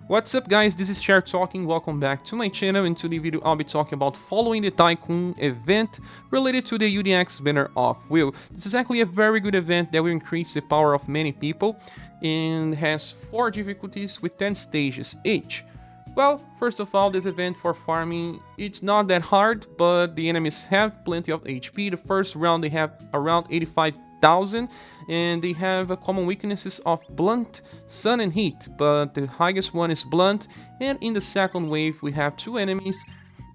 What's up guys, this is Cher talking, welcome back to my channel. In today's video I'll be talking about following the Tycoon event related to the UDX banner of Will. This is actually a very good event that will increase the power of many people and has 4 difficulties with 10 stages each. Well, first of all, this event for farming, it's not that hard, but the enemies have plenty of HP. The first round they have around 85,000 and they have a common weaknesses of blunt, sun and heat, but the highest one is blunt. And in the second wave we have 2 enemies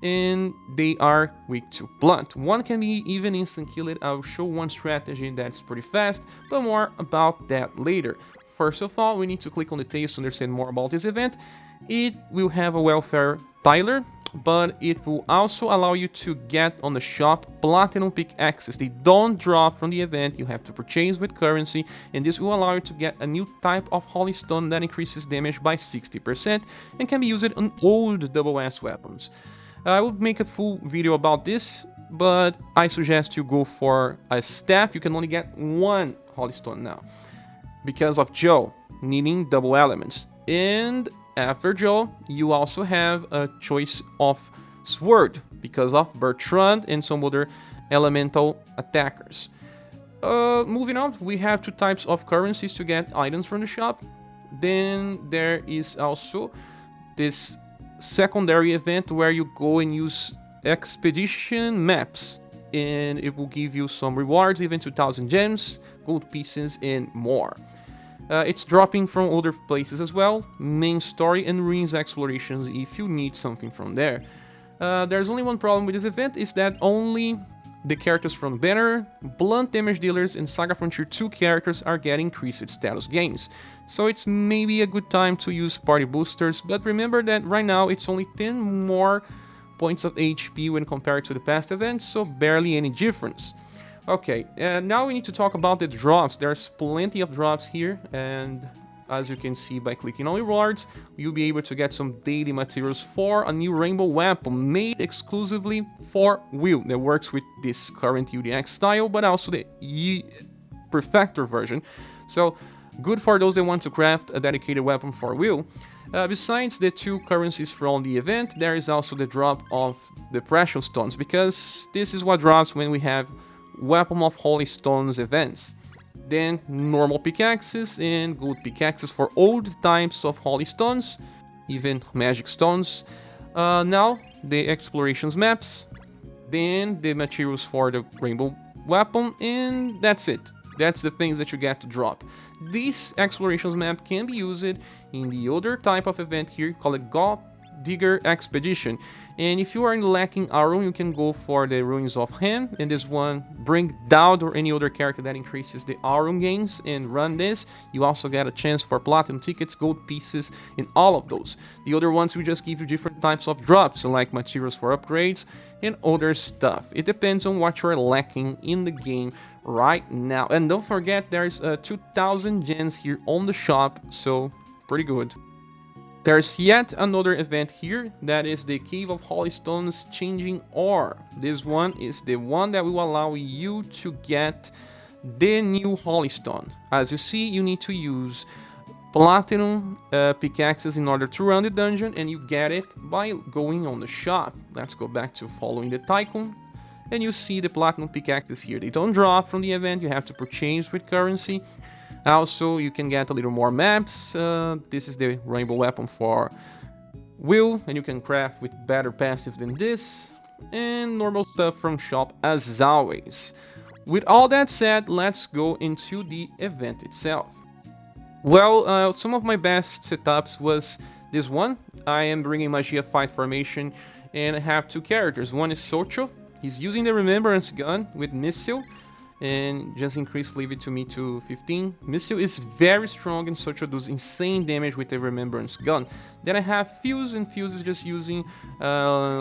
and they are weak to blunt. One can be even instant killed. I'll show one strategy that's pretty fast, but more about that later. First of all, we need to click on details to understand more about this event. It will have a welfare tiler, but it will also allow you to get on the shop platinum pickaxes. They don't drop from the event, you have to purchase with currency, and this will allow you to get a new type of holy stone that increases damage by 60% and can be used on old double S weapons. I will make a full video about this, but I suggest you go for a staff. You can only get 1 holy stone now because of Joe needing double elements. And after Joe, you also have a choice of sword because of Bertrand and some other elemental attackers. Moving on, we have 2 types of currencies to get items from the shop. Then there is also this secondary event where you go and use expedition maps, and it will give you some rewards, even 2,000 gems, gold pieces, and more. It's dropping from other places as well, main story and ruins explorations if you need something from there. There's only one problem with this event, is that only the characters from banner, blunt damage dealers, and SaGa Frontier 2 characters are getting increased status gains. So it's maybe a good time to use party boosters, but remember that right now it's only 10 more points of HP when compared to the past events, so barely any difference. Okay, now we need to talk about the drops. There's plenty of drops here, and as you can see by clicking on rewards, you'll be able to get some daily materials for a new rainbow weapon made exclusively for Will that works with this current UDX style, but also the Perfector version. So good for those that want to craft a dedicated weapon for Will. Besides the 2 currencies from the event, there is also the drop of the precious stones, because this is what drops when we have Weapon of Holy Stones events. Then normal pickaxes and gold pickaxes for old types of holy stones, even magic stones. Now the explorations maps, then the materials for the rainbow weapon, and that's it. That's the things that you get to drop. This explorations map can be used in the other type of event here called God Digger Expedition, and if you are lacking iron, you can go for the Ruins of Ham, and this one bring Dowd or any other character that increases the iron gains and run this. You also get a chance for platinum tickets, gold pieces, and all of those. The other ones will just give you different types of drops, like materials for upgrades and other stuff. It depends on what you're lacking in the game right now. And don't forget, there's 2,000 gems here on the shop, so pretty good. There's yet another event here, that is the Cave of Holy Stones Changing Ore. This one is the one that will allow you to get the new Holy Stone. As you see, you need to use platinum pickaxes in order to run the dungeon, and you get it by going on the shop. Let's go back to following the Tycoon, and you see the platinum pickaxes here. They don't drop from the event, you have to purchase with currency. Also, you can get a little more maps. This is the rainbow weapon for Will, and you can craft with better passive than this, and normal stuff from shop as always. With all that said, let's go into the event itself. Well, some of my best setups was this one. I am bringing Magia fight formation, and I have 2 characters. One is So-cho. He's using the Remembrance gun with Mishe, and just increase leave it to me to 15. Mishe is very strong, and So-cho does insane damage with the Remembrance gun. Then I have Fuse, and Fuse is just using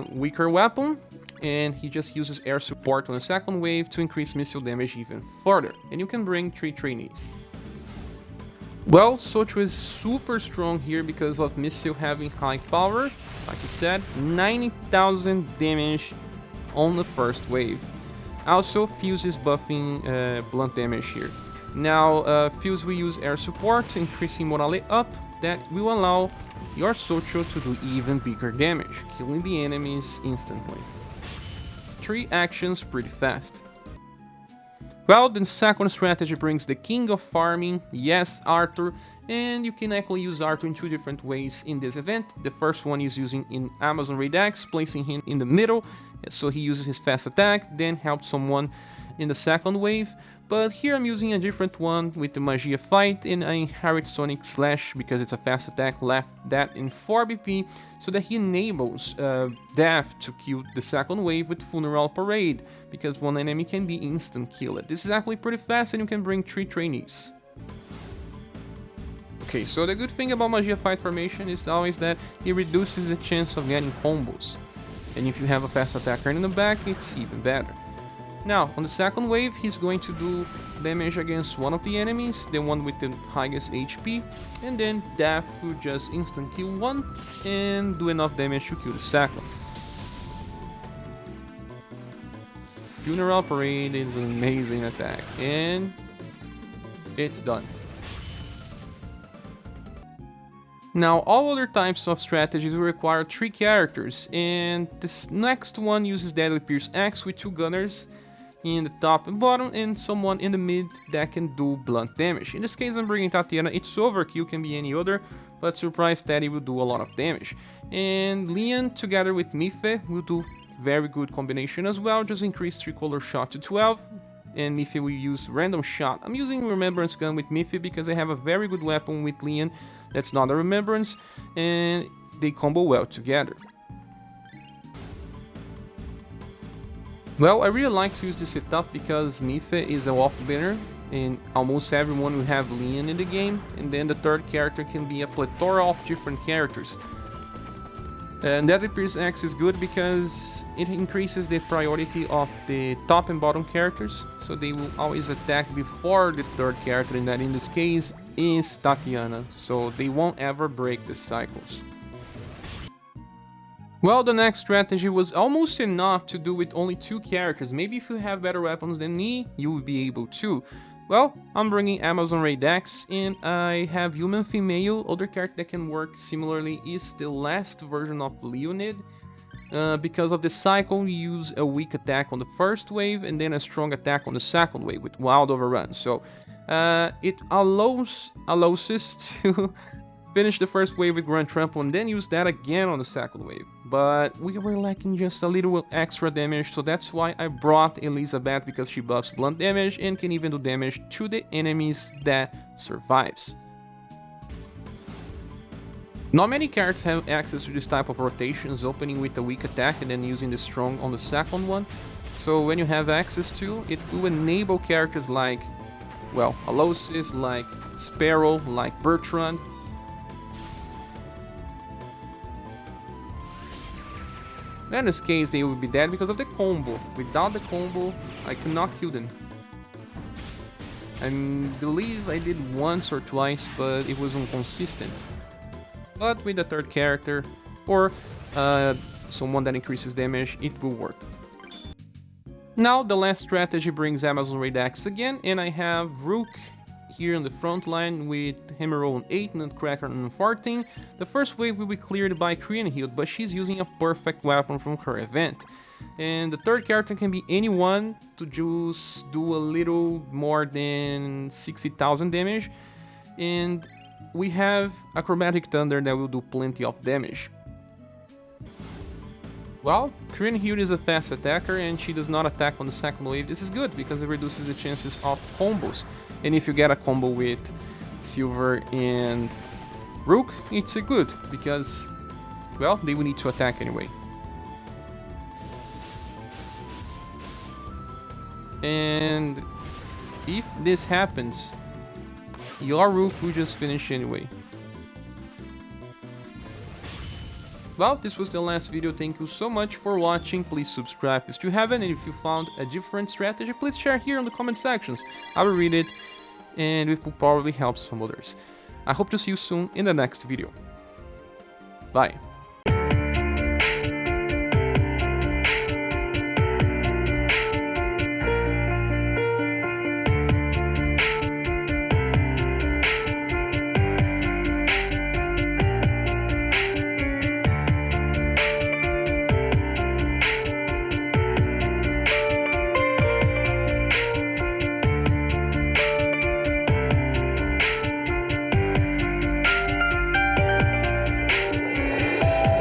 weaker weapon, and he just uses air support on the second wave to increase Mishe damage even further. And you can bring 3 trainees. Well, So-cho is super strong here because of Mishe having high power. Like I said, 90,000 damage on the first wave. Also, Fuse is buffing blunt damage here. Now, Fuse will use air support, increasing morale up, that will allow your So-cho to do even bigger damage, killing the enemies instantly. 3 actions pretty fast. Well, the second strategy brings the king of farming, yes, Arthur, and you can actually use Arthur in 2 different ways in this event. The first one is using in Amazon Raid X, placing him in the middle, so he uses his fast attack, then helps someone in the second wave. But here I'm using a different one with the Magia fight, and I inherit Sonic Slash because it's a fast attack, left that in 4 BP, so that he enables Death to kill the second wave with Funeral Parade, because one enemy can be instant killed. This is actually pretty fast and you can bring 3 trainees. Okay, so the good thing about Magia fight formation is always that it reduces the chance of getting combos. And if you have a fast attacker in the back, it's even better. Now, on the second wave, he's going to do damage against one of the enemies, the one with the highest HP, and then Death will just instant kill one and do enough damage to kill the second. Funeral Parade is an amazing attack, and it's done. Now, all other types of strategies will require 3 characters, and this next one uses Deadly Pierce X with 2 gunners in the top and bottom, and someone in the mid that can do blunt damage. In this case, I'm bringing Tatiana. It's overkill, can be any other, but surprise Teddy will do a lot of damage. And Leon together with Mishe will do very good combination as well, just increase tricolor shot to 12, and Mishe will use random shot. I'm using Remembrance gun with Mishe because I have a very good weapon with Leon that's not a Remembrance, and they combo well together. Well, I really like to use this setup because Mishe is a off-banner, and almost everyone will have Leon in the game, and then the third character can be a plethora of different characters. And Deadly Pierce X is good because it increases the priority of the top and bottom characters, so they will always attack before the third character, and that in this case is Tatiana, so they won't ever break the cycles. Well, the next strategy was almost enough to do with only 2 characters. Maybe if you have better weapons than me, you will be able to. Well, I'm bringing Amazon Raid X, and I have Human Female. Other character that can work similarly is the last version of Leonid. Because of the cycle, you use a weak attack on the first wave, and then a strong attack on the second wave with Wild Overrun. So, it allows Alloces to finish the first wave with Grand Trample and then use that again on the second wave. But we were lacking just a little extra damage, so that's why I brought Elizabeth, because she buffs blunt damage and can even do damage to the enemies that survives. Not many characters have access to this type of rotations, opening with a weak attack and then using the strong on the second one. So when you have access to, it will enable characters like, well, Alloces, like Sparrow, like Bertrand. In this case, they will be dead because of the combo. Without the combo, I cannot kill them. I believe I did once or twice, but it was inconsistent. But with the third character, or someone that increases damage, it will work. Now, the last strategy brings Amazon Raid X again, and I have Rukh here on the front line with Hammer on 8, Nutcracker on 14. The first wave will be cleared by Kriemhield, but she's using a perfect weapon from her event. And the third character can be anyone to just do a little more than 60,000 damage. And we have Acrobatic Thunder that will do plenty of damage. Well, Kriemhield is a fast attacker and she does not attack on the second wave. This is good because it reduces the chances of combos. And if you get a combo with Silver and Rukh, it's good because, well, they will need to attack anyway. And if this happens, your Rukh will just finish anyway. Well, this was the last video. Thank you so much for watching. Please subscribe if you haven't, and if you found a different strategy, please share here in the comment sections. I will read it, and it will probably help some others. I hope to see you soon in the next video. Bye.